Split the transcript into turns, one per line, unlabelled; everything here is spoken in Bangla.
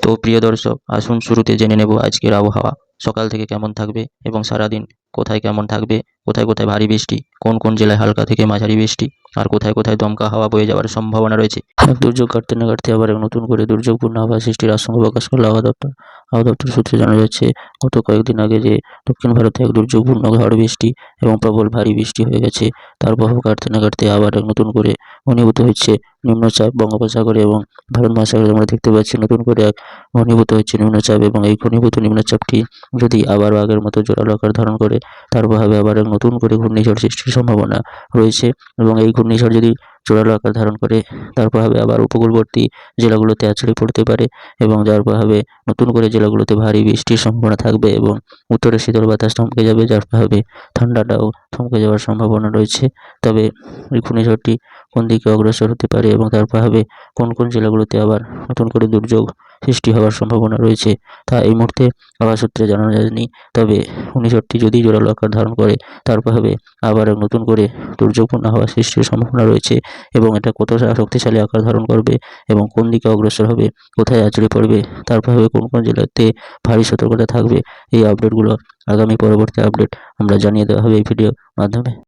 তো প্রিয় দর্শক, আসুন শুরুতে জেনে নেব আজকের আবহাওয়া সকাল থেকে কেমন থাকবে এবং সারাদিন কোথায় কেমন থাকবে, কোথায় কোথায় ভারী বৃষ্টি, কোন কোন জেলায় হালকা থেকে মাঝারি বৃষ্টি, আর কোথায় কোথায় দমকা হাওয়া বয়ে যাওয়ার সম্ভাবনা রয়েছে। এক দুর্যোগ কাটতে না কাটতে আবার এক নতুন করে দুর্যোগপূর্ণ আবহাওয়া সৃষ্টির আশঙ্কা প্রকাশ করল আবহাওয়া দপ্তর সূত্রে জানা যাচ্ছে, গত কয়েকদিন আগে যে দক্ষিণ ভারতে এক দুর্যোগপূর্ণ ঝড় বৃষ্টি এবং প্রবল ভারী বৃষ্টি হয়ে গেছে, তার প্রভাব কাটতে না কাটতে আবার এক নতুন করে ঘনীভূত হচ্ছে নিম্নচাপ বঙ্গোপসাগরে, এবং ভারত মহাসাগরে আমরা দেখতে পাচ্ছি নতুন করে এক ঘনীভূত হচ্ছে নিম্নচাপ। এবং এই ঘনীভূত নিম্নচাপটি যদি আবারও আগের মতো জোরালো আকার ধারণ করে, তার প্রভাবে আবার এক নতুন করে ঘূর্ণিঝড় সৃষ্টির সম্ভাবনা রয়েছে। এবং এই ঘূর্ণিঝড় যদি জোরালো আকার ধারণ করে, তার প্রভাবে আবার উপকূলবর্তী জেলাগুলোতে আছড়ে পড়তে পারে, এবং যার প্রভাবে নতুন করে জেলাগুলোতে ভারী বৃষ্টির সম্ভাবনা থাকবে, এবং উত্তরে শীতল বাতাস থমকে যাবে, যার প্রভাবে ঠান্ডাটাও থমকে যাওয়ার সম্ভাবনা রয়েছে। তবে এই ঘূর্ণিঝড়টি কোন দিকে অগ্রসর হতে পারে এবং তার প্রভাবে কোন কোন জেলাগুলোতে আবার নতুন করে দুর্যোগ সৃষ্টি হওয়ার সম্ভাবনা রয়েছে, তা এই মুহূর্তে আবহাওয়া সূত্রে জানানো যায়নি। তবে ঘূর্ণিঝড়টি যদি জোরালো আকার ধারণ করে, তার প্রভাবে আবার এক নতুন করে দুর্যোগপূর্ণ হাওয়া সৃষ্টির সম্ভাবনা রয়েছে, এবং এটা কতটা শক্তিশালী আকার ধারণ করবে এবং কোন দিকে অগ্রসর হবে, কোথায় আছড়ে পড়বে, তার প্রভাবে কোন কোন জেলাতে ভারী সতর্কতা থাকবে, এই আপডেটগুলো আগামী পরবর্তী আপডেট আমরা জানিয়ে দেওয়া হবে এই ভিডিওর মাধ্যমে।